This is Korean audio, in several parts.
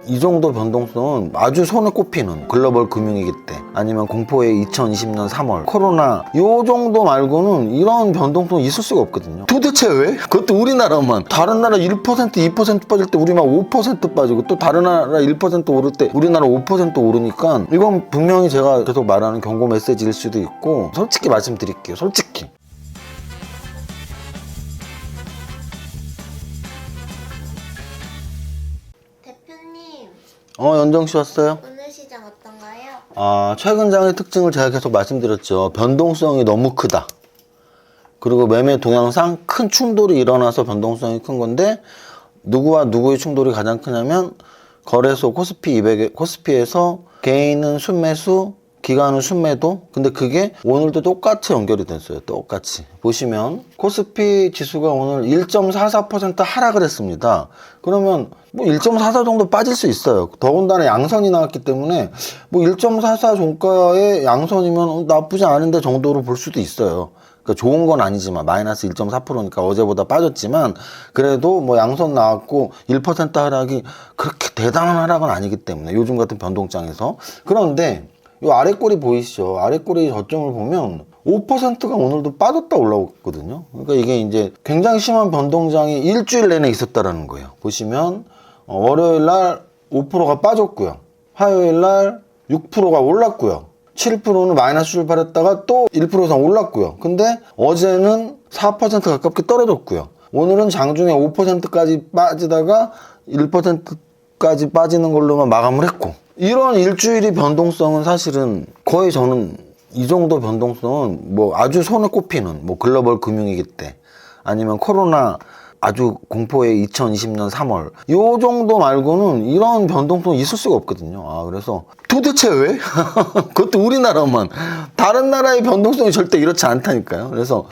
이 정도 변동성은 아주 손에 꼽히는 글로벌 금융위기 때 아니면 공포의 2020년 3월 코로나 요 정도 말고는 이런 변동성이 있을 수가 없거든요. 도대체 왜? 그것도 우리나라만. 다른 나라 1% 2% 빠질 때 우리만 5% 빠지고 또 다른 나라 1% 오를 때 우리나라 5% 오르니까 이건 분명히 제가 계속 말하는 경고 메시지일 수도 있고 솔직히 말씀드릴게요. 솔직히. 대표님, 연정씨 왔어요? 오늘 시장 어떤가요? 최근 장의 특징을 제가 계속 말씀드렸죠. 변동성이 너무 크다. 그리고 매매 동향상 큰 충돌이 일어나서 변동성이 큰 건데 누구와 누구의 충돌이 가장 크냐면 거래소 코스피 200에 코스피에서 개인은 순매수, 기관은 순매도. 근데 그게 오늘도 똑같이 연결이 됐어요. 똑같이. 보시면 코스피 지수가 오늘 1.44% 하락을 했습니다. 그러면 뭐 1.44 정도 빠질 수 있어요. 더군다나 양선이 나왔기 때문에 뭐 1.44 종가의 양선이면 나쁘지 않은데 정도로 볼 수도 있어요. 그러니까 좋은 건 아니지만 마이너스 1.4%니까 어제보다 빠졌지만 그래도 뭐 양선 나왔고 1% 하락이 그렇게 대단한 하락은 아니기 때문에 요즘 같은 변동장에서. 그런데 이 아래 꼬리 보이시죠? 아래 꼬리 저점을 보면 5%가 오늘도 빠졌다 올라오거든요. 그러니까 이게 이제 굉장히 심한 변동장이 일주일 내내 있었다라는 거예요. 보시면 월요일 날 5%가 빠졌고요. 화요일 날 6%가 올랐고요. 7%는 마이너스 출발했다가 또 1% 이상 올랐고요. 근데 어제는 4% 가깝게 떨어졌고요. 오늘은 장중에 5%까지 빠지다가 1%까지 빠지는 걸로만 마감을 했고, 이런 일주일의 변동성은 사실은 거의 저는 이 정도 변동성은 뭐 아주 손에 꼽히는 뭐 글로벌 금융위기 때 아니면 코로나 아주 공포의 2020년 3월 요 정도 말고는 이런 변동성이 있을 수가 없거든요. 그래서 도대체 왜? 그것도 우리나라만. 다른 나라의 변동성이 절대 이렇지 않다니까요. 그래서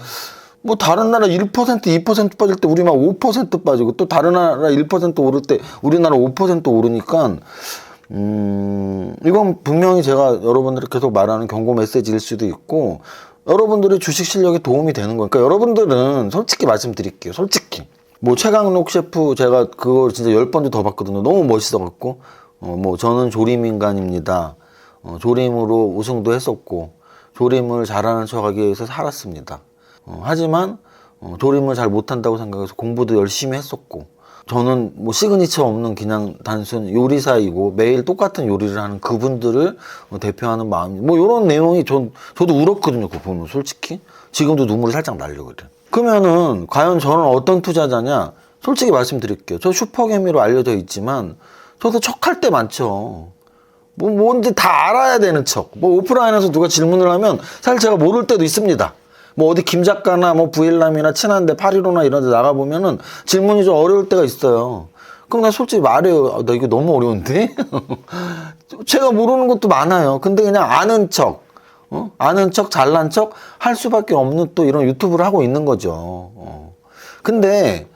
뭐 다른 나라 1% 2% 빠질 때 우리만 5% 빠지고 또 다른 나라 1% 오를 때 우리나라 5% 오르니까 이건 분명히 제가 여러분들이 계속 말하는 경고 메시지일 수도 있고 여러분들의 주식 실력에 도움이 되는 거니까 여러분들은 솔직히 말씀드릴게요. 솔직히. 뭐 최강록 셰프 제가 그걸 진짜 10번도 더 봤거든요. 너무 멋있어갖고 뭐 저는 조림인간입니다. 조림으로 우승도 했었고 조림을 잘하는 척하기 위해서 살았습니다. 하지만 조림을 잘 못한다고 생각해서 공부도 열심히 했었고 저는 뭐 시그니처 없는 그냥 단순 요리사이고 매일 똑같은 요리를 하는 그분들을 대표하는 마음, 뭐 이런 내용이 저도 울었거든요. 그거 보면 솔직히 지금도 눈물이 살짝 나려고 그래. 그러면은 과연 저는 어떤 투자자냐? 솔직히 말씀드릴게요. 저 슈퍼개미로 알려져 있지만 저도 척할 때 많죠. 뭐 뭔지 다 알아야 되는 척. 뭐 오프라인에서 누가 질문을 하면 사실 제가 모를 때도 있습니다. 뭐 어디 김 작가나 뭐 부일남이나 친한데 파리로나 이런 데 나가보면은 질문이 좀 어려울 때가 있어요. 그럼 나 솔직히 말해요. 나 이거 너무 어려운데? 제가 모르는 것도 많아요. 근데 그냥 아는 척, 아는 척, 잘난 척 할 수밖에 없는 또 이런 유튜브를 하고 있는 거죠. 근데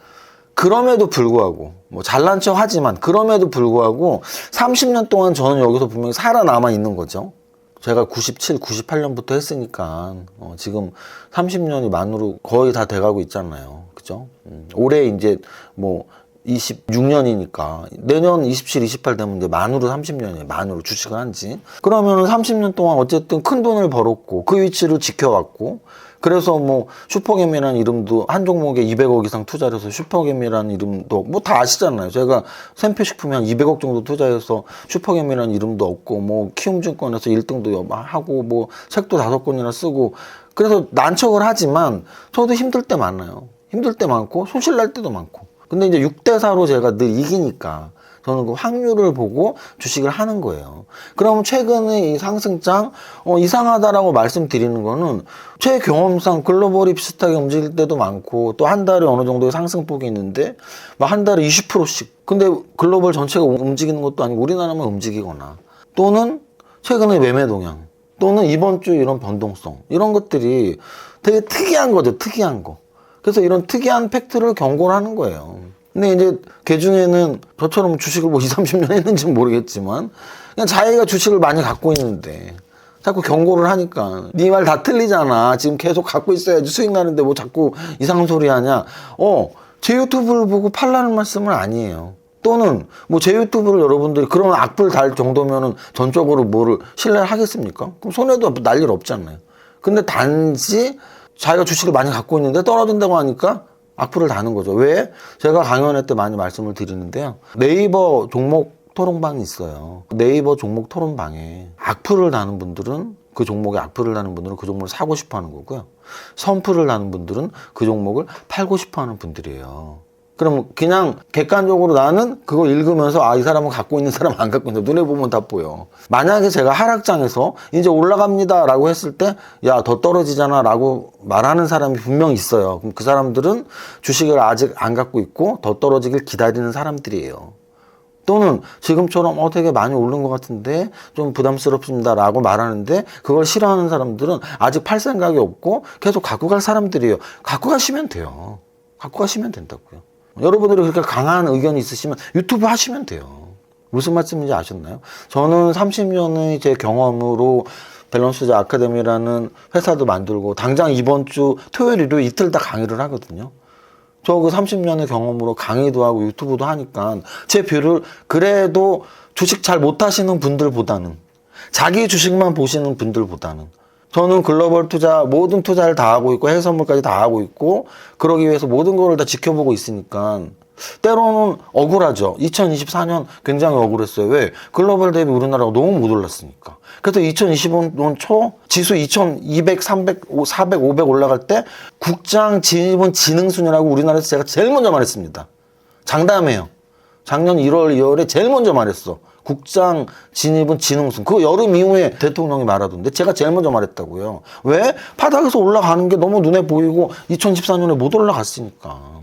그럼에도 불구하고 뭐 잘난 척 하지만 그럼에도 불구하고 30년 동안 저는 여기서 분명히 살아남아 있는 거죠. 제가 97, 98년부터 했으니까 지금 30년이 만으로 거의 다 돼가고 있잖아요. 그죠? 올해 이제 뭐 26년이니까 내년 27, 28 되면 이제 만으로 30년이에요. 만으로 주식을 한지. 그러면은 30년 동안 어쨌든 큰 돈을 벌었고 그 위치를 지켜왔고 그래서 뭐 슈퍼개미라는 이름도 한 종목에 200억 이상 투자를 해서 슈퍼개미라는 이름도 뭐 다 아시잖아요. 제가 샘표식품에 한 200억 정도 투자해서 슈퍼개미라는 이름도 얻고 뭐 키움증권에서 1등도 하고 뭐 책도 5권이나 쓰고 그래서 난척을 하지만 저도 힘들 때 많아요. 힘들 때 많고 손실 날 때도 많고. 근데 이제 6대4로 제가 늘 이기니까 저는 그 확률을 보고 주식을 하는 거예요. 그럼 최근에 이 상승장 이상하다라고 말씀드리는 거는 제 경험상 글로벌이 비슷하게 움직일 때도 많고 또 한 달에 어느 정도의 상승폭이 있는데 막 한 달에 20%씩 근데 글로벌 전체가 움직이는 것도 아니고 우리나라만 움직이거나 또는 최근에 매매 동향 또는 이번 주 이런 변동성 이런 것들이 되게 특이한 거죠. 특이한 거. 그래서 이런 특이한 팩트를 경고를 하는 거예요. 근데 이제 그 중에는 저처럼 주식을 뭐 20, 30년 했는지는 모르겠지만 그냥 자기가 주식을 많이 갖고 있는데 자꾸 경고를 하니까 네 말 다 틀리잖아. 지금 계속 갖고 있어야지 수익 나는데 뭐 자꾸 이상한 소리 하냐. 제 유튜브를 보고 팔라는 말씀은 아니에요. 또는 뭐 제 유튜브를 여러분들이 그런 악플 달 정도면은 전적으로 뭐를 신뢰를 하겠습니까? 그럼 손해도 날 일 없잖아요. 근데 단지 자기가 주식을 많이 갖고 있는데 떨어진다고 하니까 악플을 다는 거죠. 왜? 제가 강연회 때 많이 말씀을 드리는데요. 네이버 종목 토론방이 있어요. 네이버 종목 토론방에 악플을 다는 분들은 그 종목에 악플을 다는 분들은 그 종목을 사고 싶어 하는 거고요. 선플을 다는 분들은 그 종목을 팔고 싶어 하는 분들이에요. 그럼 그냥 객관적으로 나는 그거 읽으면서 아, 이 사람은 갖고 있는 사람 안 갖고 있는 사람 눈에 보면 다 보여. 만약에 제가 하락장에서 이제 올라갑니다 라고 했을 때 야, 더 떨어지잖아 라고 말하는 사람이 분명 있어요. 그럼 그 사람들은 주식을 아직 안 갖고 있고 더 떨어지길 기다리는 사람들이에요. 또는 지금처럼 되게 많이 오른 것 같은데 좀 부담스럽습니다 라고 말하는데 그걸 싫어하는 사람들은 아직 팔 생각이 없고 계속 갖고 갈 사람들이에요. 갖고 가시면 돼요. 갖고 가시면 된다고요. 여러분들이 그렇게 강한 의견이 있으시면 유튜브 하시면 돼요. 무슨 말씀인지 아셨나요? 저는 30년의 제 경험으로 밸런스자 아카데미라는 회사도 만들고 당장 이번 주 토요일, 일요일 이틀 다 강의를 하거든요. 저 그 30년의 경험으로 강의도 하고 유튜브도 하니까 제 뷰를 그래도 주식 잘 못하시는 분들보다는 자기 주식만 보시는 분들보다는 저는 글로벌 투자 모든 투자를 다 하고 있고 해외 선물까지 다 하고 있고 그러기 위해서 모든 거를 다 지켜보고 있으니까 때로는 억울하죠. 2024년 굉장히 억울했어요. 왜? 글로벌 대비 우리나라가 너무 못 올랐으니까. 그래서 2025년 초 지수 2200, 300, 400, 500 올라갈 때 국장 진입은 지능순이라고 우리나라에서 제가 제일 먼저 말했습니다. 장담해요. 작년 1월, 2월에 제일 먼저 말했어. 국장 진입은 지능순. 그거 여름 이후에 대통령이 말하던데 제가 제일 먼저 말했다고요. 왜? 바닥에서 올라가는 게 너무 눈에 보이고 2014년에 못 올라갔으니까.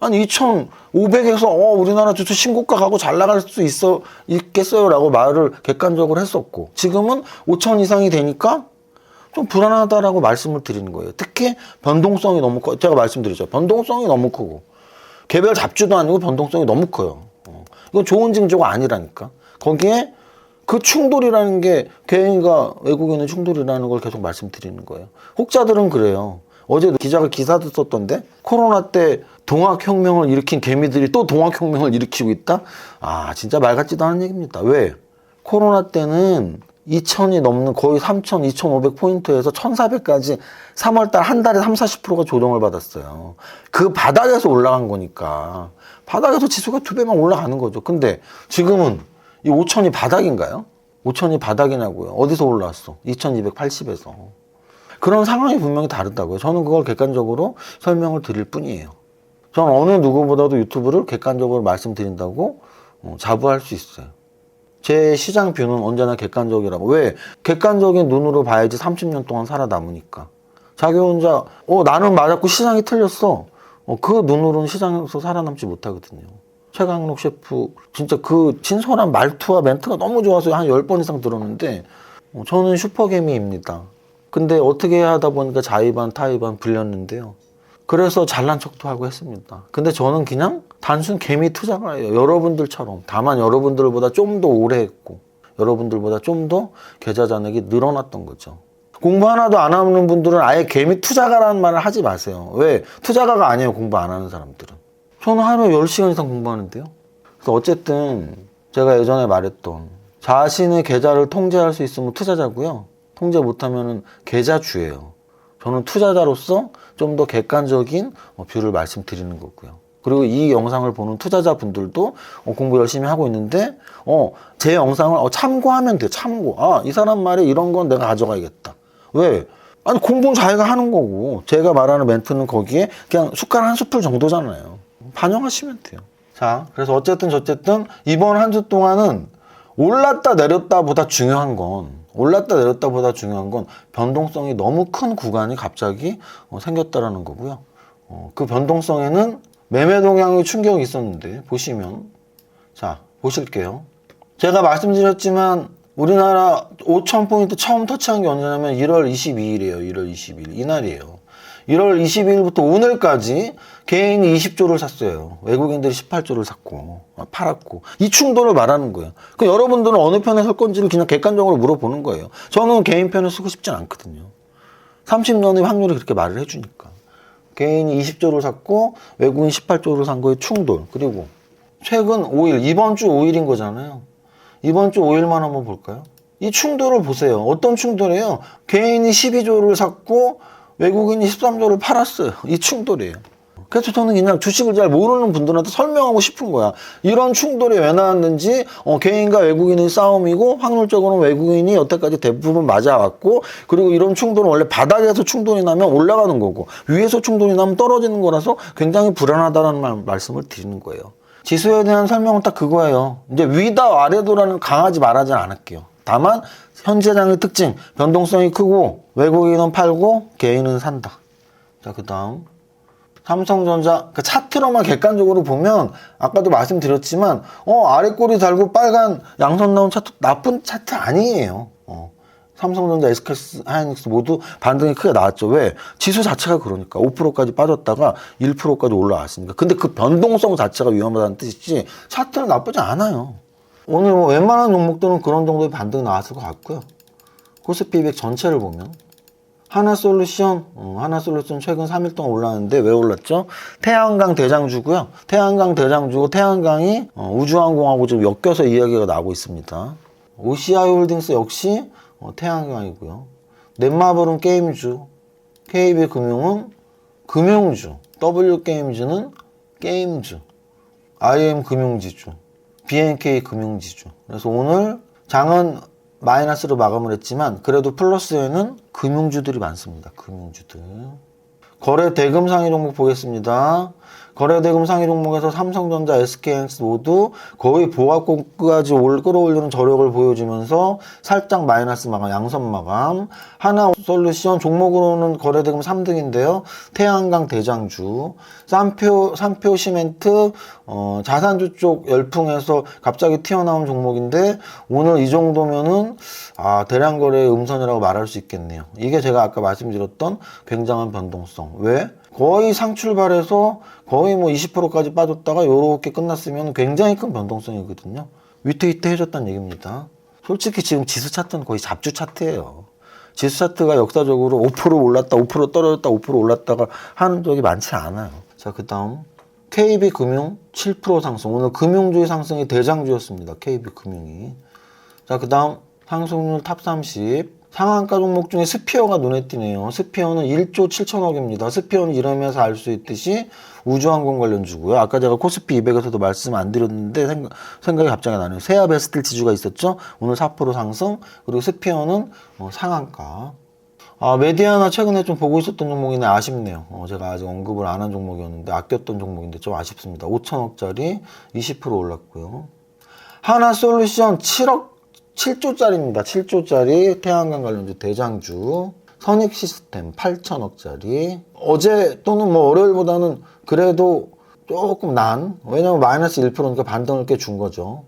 아니 2,500에서 우리나라 주식 신고가 가고 잘 나갈 수 있겠어요 라고 말을 객관적으로 했었고 지금은 5,000 이상이 되니까 좀 불안하다라고 말씀을 드리는 거예요. 특히 변동성이 너무 커. 제가 말씀드렸죠. 변동성이 너무 크고 개별 잡주도 아니고 변동성이 너무 커요. 이건 좋은 징조가 아니라니까. 거기에 그 충돌이라는 게 개인과 외국인의 충돌이라는 걸 계속 말씀드리는 거예요. 혹자들은 그래요. 어제 기자가 기사도 썼던데 코로나 때 동학혁명을 일으킨 개미들이 또 동학혁명을 일으키고 있다? 아 진짜 말 같지도 않은 얘기입니다. 왜? 코로나 때는 2,000이 넘는 거의 3,000, 2,500포인트에서 1,400까지 3월달 한 달에 30, 40%가 조정을 받았어요. 그 바닥에서 올라간 거니까 바닥에서 지수가 2배만 올라가는 거죠. 근데 지금은 이 5,000이 바닥인가요? 5,000이 바닥이냐고요. 어디서 올라왔어? 2,280에서. 그런 상황이 분명히 다르다고요. 저는 그걸 객관적으로 설명을 드릴 뿐이에요. 저는 어느 누구보다도 유튜브를 객관적으로 말씀드린다고 자부할 수 있어요. 제 시장 뷰는 언제나 객관적이라고. 왜? 객관적인 눈으로 봐야지 30년 동안 살아남으니까. 자기 혼자 나는 맞았고 시장이 틀렸어. 그 눈으로는 시장에서 살아남지 못하거든요. 최강록 셰프 진짜 그 진솔한 말투와 멘트가 너무 좋아서 한 10번 이상 들었는데 저는 슈퍼개미입니다. 근데 어떻게 하다 보니까 자의반 타의반 불렸는데요. 그래서 잘난 척도 하고 했습니다. 근데 저는 그냥 단순 개미 투자가예요. 여러분들처럼. 다만 여러분들보다 좀 더 오래 했고 여러분들보다 좀 더 계좌 잔액이 늘어났던 거죠. 공부 하나도 안 하는 분들은 아예 개미 투자가라는 말을 하지 마세요. 왜? 투자가가 아니에요. 공부 안 하는 사람들은. 저는 하루에 10시간 이상 공부하는데요. 그래서 어쨌든 제가 예전에 말했던 자신의 계좌를 통제할 수 있으면 투자자고요. 통제 못하면 계좌주예요. 저는 투자자로서 좀 더 객관적인 뷰를 말씀드리는 거고요. 그리고 이 영상을 보는 투자자분들도 공부 열심히 하고 있는데 제 영상을 참고하면 돼요. 참고. 이 사람 말에 이런 건 내가 가져가야겠다. 왜? 아니 공부는 자기가 하는 거고 제가 말하는 멘트는 거기에 그냥 숟가락 한 스푼 정도잖아요. 반영하시면 돼요. 자, 그래서 어쨌든 저쨌든 이번 한 주 동안은 올랐다 내렸다 보다 중요한 건 변동성이 너무 큰 구간이 갑자기 생겼다라는 거고요. 그 변동성에는 매매 동향의 충격이 있었는데 보시면 자 보실게요. 제가 말씀드렸지만 우리나라 5,000포인트 처음 터치한 게 언제냐면 1월 22일이에요. 1월 22일 이날이에요. 1월 22일부터 오늘까지 개인이 20조를 샀어요. 외국인들이 18조를 샀고 팔았고 이 충돌을 말하는 거예요. 그 여러분들은 어느 편에 설 건지를 그냥 객관적으로 물어보는 거예요. 저는 개인 편을 쓰고 싶진 않거든요. 30년의 확률이 그렇게 말을 해주니까. 개인이 20조를 샀고 외국인 18조를 산 거의 충돌. 그리고 최근 5일, 이번 주 5일인 거잖아요. 이번 주 5일만 한번 볼까요? 이 충돌을 보세요. 어떤 충돌이에요? 개인이 12조를 샀고 외국인이 13조를 팔았어요. 이 충돌이에요. 그래서 저는 그냥 주식을 잘 모르는 분들한테 설명하고 싶은 거야. 이런 충돌이 왜 나왔는지, 개인과 외국인의 싸움이고, 확률적으로는 외국인이 여태까지 대부분 맞아왔고, 그리고 이런 충돌은 원래 바닥에서 충돌이 나면 올라가는 거고, 위에서 충돌이 나면 떨어지는 거라서 굉장히 불안하다는 말씀을 드리는 거예요. 지수에 대한 설명은 딱 그거예요. 이제 위다 아래도라는 강하지 말하진 않을게요. 다만, 현재장의 특징, 변동성이 크고, 외국인은 팔고, 개인은 산다. 자, 그 다음. 삼성전자, 그 차트로만 객관적으로 보면, 아까도 말씀드렸지만, 아래 꼬리 달고 빨간 양선 나온 차트, 나쁜 차트 아니에요. 삼성전자, SK 하이닉스 모두 반등이 크게 나왔죠. 왜? 지수 자체가 그러니까. 5%까지 빠졌다가 1%까지 올라왔으니까. 근데 그 변동성 자체가 위험하다는 뜻이지, 차트는 나쁘지 않아요. 오늘 뭐 웬만한 종목들은 그런 정도의 반등 나왔을 것 같고요. 코스피 200 전체를 보면. 하나솔루션 최근 3일 동안 올랐는데 왜 올랐죠? 태양광 대장주고요. 태양광 대장주고 태양광이 우주항공하고 좀 엮여서 이야기가 나오고 있습니다. OCI 홀딩스 역시 태양광이고요. 넷마블은 게임주, KB금융은 금융주, W게임즈는 게임주, IM 금융지주, BNK 금융지주. 그래서 오늘 장은 마이너스로 마감을 했지만 그래도 플러스에는 금융주들이 많습니다. 금융주들. 거래 대금 상위 종목 보겠습니다. 거래 대금 상위 종목에서 삼성전자, SK하이닉스 모두 거의 보합권까지 끌어올리는 저력을 보여주면서 살짝 마이너스 마감, 양선 마감. 하나솔루션 종목으로는 거래 대금 3등인데요. 태양광 대장주, 삼표 시멘트, 자산주 쪽 열풍에서 갑자기 튀어나온 종목인데 오늘 이 정도면은 대량 거래의 음선이라고 말할 수 있겠네요. 이게 제가 아까 말씀드렸던 굉장한 변동성. 왜? 거의 상출발해서 거의 뭐 20%까지 빠졌다가 요렇게 끝났으면 굉장히 큰 변동성이거든요. 위태위태 해줬다는 얘기입니다. 솔직히 지금 지수 차트는 거의 잡주 차트예요. 지수 차트가 역사적으로 5% 올랐다, 5% 떨어졌다, 5% 올랐다가 하는 적이 많지 않아요. 자, 그 다음 KB금융 7% 상승. 오늘 금융주의 상승이 대장주였습니다. KB금융이. 자, 그 다음 상승률 탑 30. 상한가 종목 중에 스피어가 눈에 띄네요. 스피어는 1조 7천억입니다. 스피어는 이러면서 알 수 있듯이 우주항공 관련주고요. 아까 제가 코스피 200에서도 말씀 안 드렸는데 생각이 갑자기 나네요. 세아 베스틸 지주가 있었죠. 오늘 4% 상승. 그리고 스피어는 상한가. 메디아나 최근에 좀 보고 있었던 종목이네. 아쉽네요. 제가 아직 언급을 안 한 종목이었는데 아꼈던 종목인데 좀 아쉽습니다. 5천억짜리 20% 올랐고요. 하나솔루션 7조짜리입니다. 7조짜리 태양광 관련주 대장주. 선익시스템 8천억짜리. 어제 또는 뭐 월요일보다는 그래도 조금 왜냐면 마이너스 1%니까 반등을 꽤 준 거죠.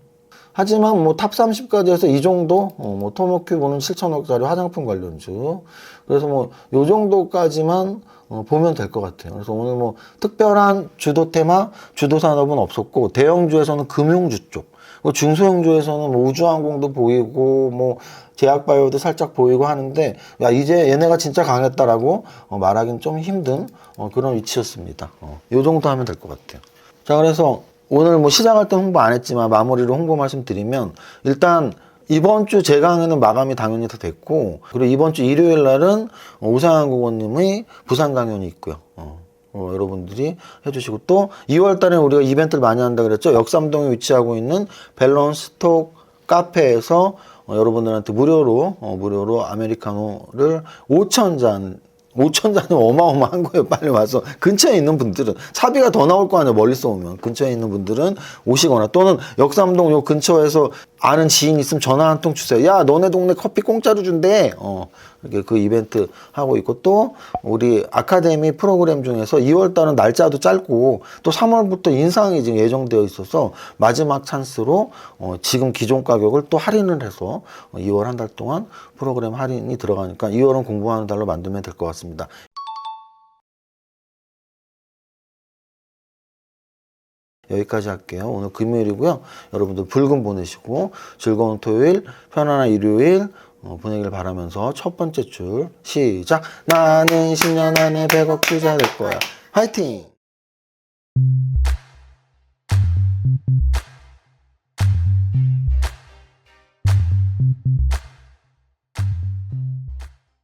하지만 뭐 탑 30까지 해서 이 정도, 뭐 토모큐브는 7천억짜리 화장품 관련주. 그래서 뭐 요 정도까지만 보면 될 것 같아요. 그래서 오늘 뭐 특별한 주도 테마, 주도 산업은 없었고 대형주에서는 금융주 쪽. 중소형주에서는 뭐 우주항공도 보이고 뭐 제약바이오도 살짝 보이고 하는데 이제 얘네가 진짜 강했다라고 말하기는 좀 힘든 그런 위치였습니다. 요 정도 하면 될 것 같아요. 자, 그래서 오늘 뭐 시작할 때 홍보 안 했지만 마무리로 홍보 말씀드리면 일단 이번 주 제 강의는 마감이 당연히 다 됐고 그리고 이번 주 일요일 날은 오상환 국원님의 부산 강연이 있고요. 여러분들이 해주시고 또 2월 달에 우리가 이벤트를 많이 한다 그랬죠. 역삼동에 위치하고 있는 밸런스톡 카페에서 여러분들한테 무료로 아메리카노를 5,000잔은 어마어마한 거예요. 빨리 와서 근처에 있는 분들은 차비가 더 나올 거 아니에요. 멀리서 오면 근처에 있는 분들은 오시거나 또는 역삼동 요 근처에서 아는 지인 있으면 전화 한 통 주세요. 야, 너네 동네 커피 공짜로 준대. 이렇게 그 이벤트 하고 있고 또 우리 아카데미 프로그램 중에서 2월 달은 날짜도 짧고 또 3월부터 인상이 지금 예정되어 있어서 마지막 찬스로 지금 기존 가격을 또 할인을 해서 2월 한 달 동안 프로그램 할인이 들어가니까 2월은 공부하는 달로 만들면 될 것 같습니다. 여기까지 할게요. 오늘 금요일이고요. 여러분들 불금 보내시고 즐거운 토요일, 편안한 일요일 보내길 바라면서 첫 번째 줄 시작. 나는 10년 안에 100억 투자 될 거야. 화이팅!